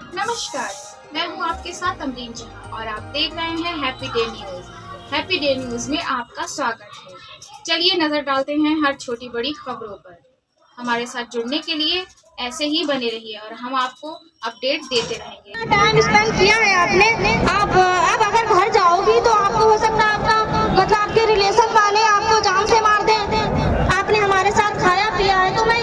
नमस्कार, मैं हूं आपके साथ अमरीन जहां और आप देख रहे हैं happy day news. Happy day news में आपका स्वागत है। चलिए नजर डालते हैं हर छोटी बड़ी खबरों पर। हमारे साथ जुड़ने के लिए ऐसे ही बने रहिए और हम आपको अपडेट देते रहेंगे। टाइम स्पेंड किया है आपने। अब अगर घर जाओगी तो आपको हो सकता है आपका आपके रिलेशन वाले आपको जान से मार दें। आपने हमारे साथ खाया पिया है, तो मैं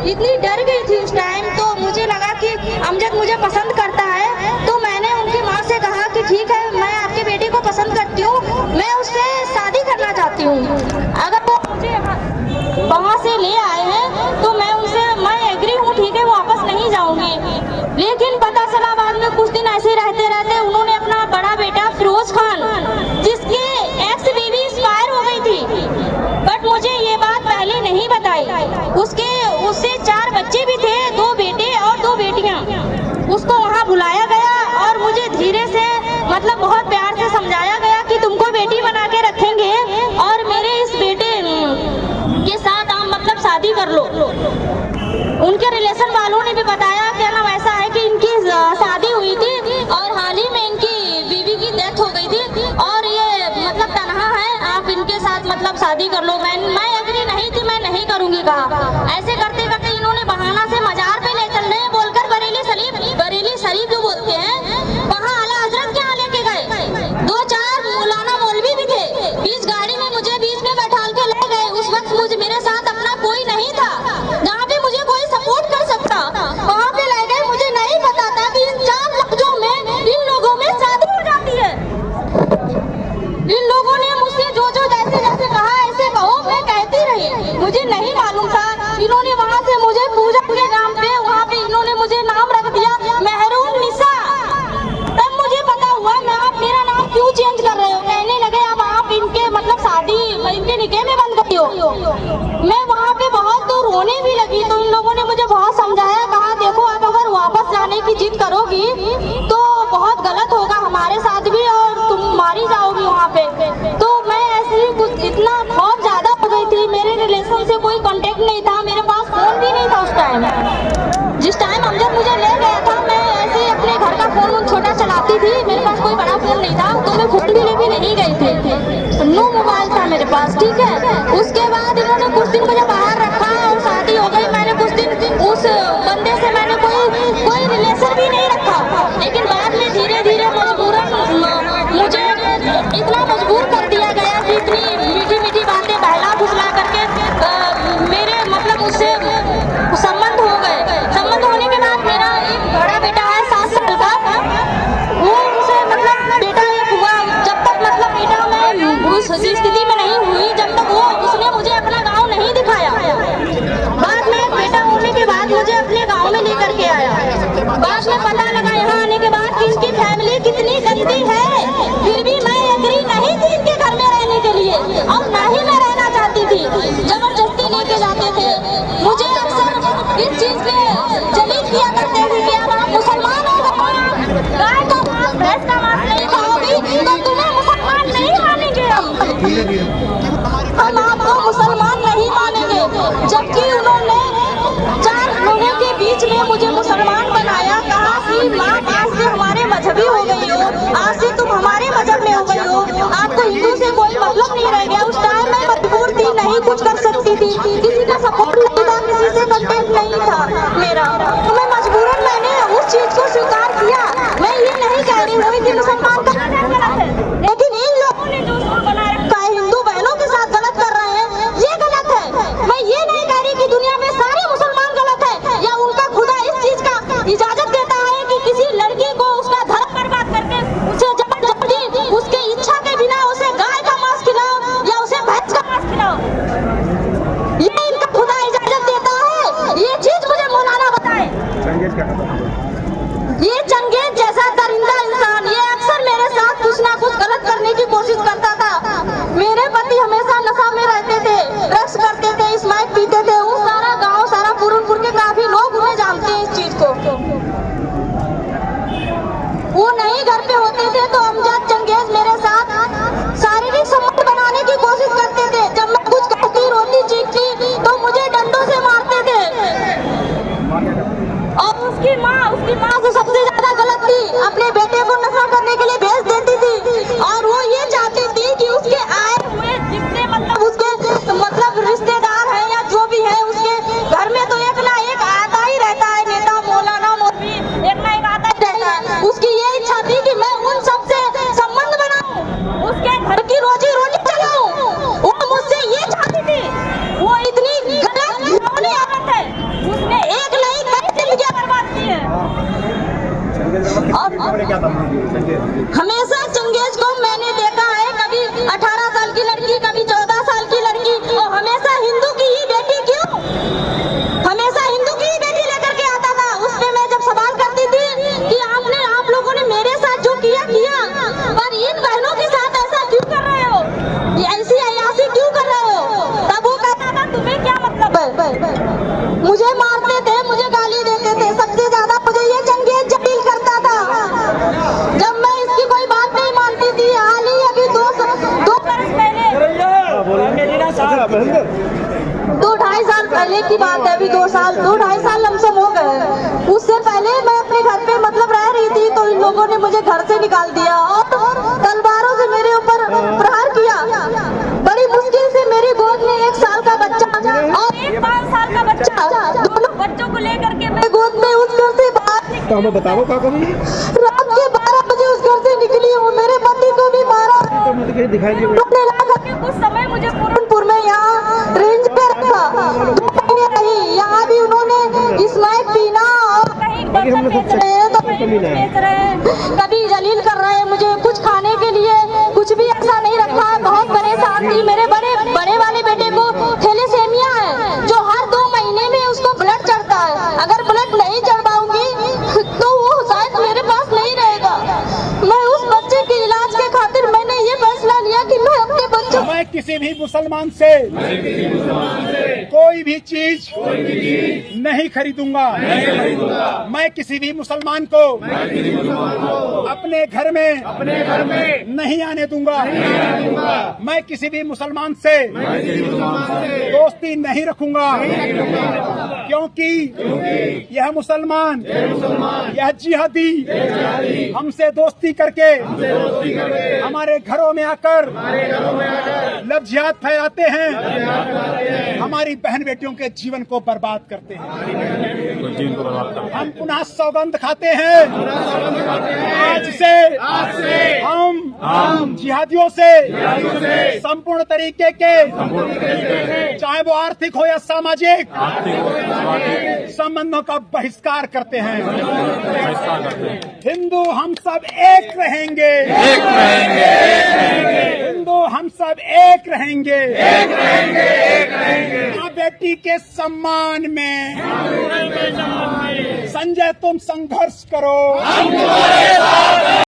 इतनी डर गई थी उस टाइम। तो मुझे लगा कि अमजद मुझे पसंद करता है, तो मैंने उनकी माँ से कहा कि ठीक है, मैं आपके बेटे को पसंद करती हूँ, मैं उससे शादी करना चाहती हूँ। अगर वो मुझे वहाँ से ले आए हैं तो मैं एग्री हूँ, ठीक है, वापस नहीं जाऊंगी। लेकिन पता चला बाद में कुछ दिन ऐसे रहते रहते उन्होंने अपना बड़ा बेटा फिरोज खान, जिसके एक्स बीवी एक्सपायर हो गई थी, बट मुझे ये बात पहले नहीं बताई। उससे 4 बच्चे भी थे, 2 बेटे और 2 बेटियां। उसको वहाँ बुलाया गया और मुझे धीरे से बहुत प्यार से समझाया गया कि तुमको बेटी बना के रखेंगे और मेरे इस बेटे के साथ आप शादी कर लो। उनके रिलेशन वालों ने भी बताया, क्या नाम ऐसा है कि इनकी शादी हुई थी और हाल ही में इनकी बीवी की डेथ हो गई थी और ये तनहा है, आप इनके साथ शादी कर लो। मैं एग्री नहीं थी, मैं नहीं करूंगी कहा। ऐसे करते करते इन्होंने बहाना से मजार पे ले चल रहे हैं बोलकर बरेली शरीफ जो बोलते हैं, वहाँ आला हजरत के यहाँ लेके गए। 2-4 मौलाना मौलवी भी थे, बीच गाड़ी में मुझे बीच में बैठा के ले गए। उस वक्त मेरे साथ अपना कोई नहीं था जहाँ पे मुझे कोई सपोर्ट कर सकता, वहाँ पे ले गए। मुझे नहीं पता था कि इन 4 लफ्जों में इन लोगों में शादी हो जाती है। इन लोगों ने मुझसे जो जैसे कहा ऐसे कहो, मैं कहती रही, मुझे नहीं मालूम था। इन्होंने वहाँ से मुझे पूजा के नाम पे वहाँ पे इन्होंने मुझे नाम रख दिया मेहरून निसा। तब मुझे पता हुआ, आप मेरा नाम क्यों चेंज कर रहे हो? कहने लगे अब आप इनके शादी इनके निकाह में बन गई हो। मैं वहाँ पे बहुत दूर रोने भी लगी, तो इन लोगों ने मुझे बहुत समझाया, कहा देखो आप अगर वापस जाने की जिद करोगी तो बहुत गलत होगा हमारे साथ भी और तुम मारी जाओगी वहाँ पे। तो मैं ऐसे ही कुछ इतना खौफ ज्यादा हो गई थी। मेरे रिलेशन से कोई कांटेक्ट नहीं था, मेरे पास फोन भी नहीं था उस टाइम। जिस टाइम अमजद मुझे ले गया था, मैं ऐसे ही अपने घर का फोन छोटा चलाती थी, मेरे पास कोई बड़ा फोन नहीं था, तो मैं फोन भी लेके नहीं गई थी। नो मोबाइल था मेरे पास, ठीक है। उसके बाद इन्होंने कुछ दिन मुझे बाहर रखा और शादी हो गई। मैंने कुछ दिन उस बंदे से मैंने कोई रिलेशन भी नहीं रखा, लेकिन बाद में धीरे धीरे मजबूरन मुझे इतना मजबूर कर दिया गया कि इतनी मीठी मीठी बातें बहला फुसला करके मेरे उससे संबंध हो गए। संबंध होने के बाद मेरा एक बड़ा बेटा है 7 साल का, वो उनसे बेटा एक हुआ। जब तक बेटा मैं उस स्थिति में नहीं हुई, जब तक उसने मुझे अपना गांव नहीं दिखाया। बाद में बेटा होने के बाद मुझे अपने गांव में लेकर के आया। बाद में पता लगा यहाँ आने के बाद कि इसकी फैमिली कितनी गंदी है, फिर भी मैं एग्री नहीं थी इनके घर में रहने के लिए और ना ही मैं रहना चाहती थी। जबरदस्ती लेके जाते थे मुझे। अक्सर इस चीज पे जलील किया करते थे कि अब आप मुसलमान हो गए, गाय का मांस भैंस का मांस नहीं खाओगी तो तुम्हें मुसलमान नहीं मानेंगे। हम आपको मुसलमान नहीं मानेंगे। जबकि उन्होंने 4 लोगों के बीच में मुझे मुसलमान बनाया, कहा कि माँ आज से हमारे मजहबी हो गई हो, आज से तुम हमारे मजहब में हो गई हो, आपको हिंदू से कोई मतलब नहीं रह गया। उस टाइम मैं मजबूर थी, नहीं कुछ कर सकती थी, किसी का सपोर्ट नहीं था, किसी से कांटेक्ट नहीं था मेरा, तो मैं मजबूरन मैंने उस चीज को स्वीकार किया। मैं ये नहीं कह रही हूँ कि मुसलमान का गलत है, लेकिन इन लोगों ने जो बना रखा है हिंदू बहनों के साथ गलत कर रहे हैं, ये गलत है। मैं ये नहीं कह रही कि दुनिया में सारे मुसलमान गलत है या उनका खुदा इस चीज का इजाजत देता है कि किसी लड़की को उसका धर्म बर्बाद करके उसे जबरदस्ती उसके इच्छा के बिना उसे गाय का मांस खिलाओ या उसे भैंस का मांस खिलाओ, ये इनका खुदा इजाजत देता है? ये चीज मुझे मौलाना बताए। ये चंगेज जैसा दरिंदा इंसान, ये अक्सर मेरे साथ कुछ ना कुछ गलत करने की कोशिश करता था। मेरे पति हमेशा नशा में रहते थे, ड्रग्स करते थे, स्मैक पीते थे। वो सारा गांव, सारा पूरनपुर के काफी लोग उन्हें जानते हैं इस चीज को। वो नहीं घर पे होते थे तो अमजद चंगेज मेरे साथ शारीरिक संबंध बनाने की कोशिश करते थे। जब मैं कुछ कहती, रोती, चीखती तो मुझे डंडों से मारते थे। और उसकी माँ से सबसे ज्यादा गलत थी, अपने बेटे को नशा करने के लिए भेज देती थी और वो ये चाहती थी कि उसके आए हुए जितने मतलब उसके मतलब रिश्तेदार हैं या जो भी है उसके घर में तो एक ना एक आता ही रहता है, नेता मौलाना मौलवी एक ना एक आता ही रहता है। उसकी ये इच्छा थी कि मैं उन सबसे संबंध बनाऊं, उसके घर की रोजी रोटी चलाऊं, वो मुझसे ये चाहती थी। वो इतनी गलत घिनौनी औरत है, उसने एक नहीं कई जिंदगियां बर्बाद की है। हमेशा चंगेज को मैंने देखा है, कभी 18 साल की लड़की, कभी 14 साल की लड़की, और हमेशा हिंदू की ही बेटी। क्यों हमेशा हिंदू की ही बेटी लेकर के आता था? उस पे मैं जब सवाल करती थी कि आप लोगों ने मेरे साथ जो किया पर इन बहनों के साथ ऐसा क्यों कर रहे हो, ऐसी अयासी क्यों कर रहे हो, तब वो कहता था तुम्हें क्या मतलब है। मुझे मारते थे, मुझे गाली देते थे, सबसे ज्यादा मुझे ये चंगेज जलील करता था। जब मैं इसकी कोई बात नहीं मानती थी, हाल ही अभी 2 बरस पहले 2-2.5 साल पहले की बात है, अभी 2-2.5 साल लमसम हो गए। उससे पहले मैं अपने घर पे मतलब रह रही थी तो इन लोगों ने मुझे घर से निकाल दिया और तलवारों से मेरे ऊपर प्रहार किया। बड़ी मुश्किल से मेरी गोद में 1 साल का बच्चा और 5 साल का बच्चा, दोनों बच्चों को लेकर के मैं गोद में उस घर से बाहर तो हमें बताओ क्या कभी रात के 12 बजे उस घर से निकली हूँ। मेरे पति को भी मारा, दिखाई दिए कुछ समय मुझे पूरनपुर में यहाँ रेंज पे रखा, 2 महीने रही। यहाँ भी उन्होंने स्मैक पीना और कभी जलील कर रहे हैं मुझे, कुछ खाने के लिए कुछ भी ऐसा नहीं रखा है। बहुत परेशान थी। मेरे बड़े वाले बेटे को थैलेसेमिया है, जो हर 2 महीने में उसको ब्लड चढ़ता है। अगर ब्लड नहीं चढ़वाऊंगी तो वो शायद मेरे पास नहीं रहेगा। मैं उस बच्चे के इलाज के खातिर मैंने ये फैसला लिया कि मैं अपने बच्चों मैं किसी भी मुसलमान से कोई भी चीज नहीं खरीदूंगा। मैं किसी भी मुसलमान को अपने घर में नहीं आने दूंगा। मैं किसी भी मुसलमान से दोस्ती नहीं रखूंगा, क्योंकि यह मुसलमान यह जिहादी हमसे दोस्ती करके हमारे घरों में आकर लफ्ज़ियात फैलाते हैं, हमारी बहन बेटियों के जीवन को बर्बाद करते हैं। हम पुनः सौगंध खाते हैं, आज से हम जिहादियों से संपूर्ण तरीके के, चाहे वो आर्थिक हो या सामाजिक संबंधों का बहिष्कार करते हैं। हिंदू हम सब एक रहेंगे, हिंदू हम सब एक रहेंगे। माँ बेटी के सम्मान में संजय तुम संघर्ष करो।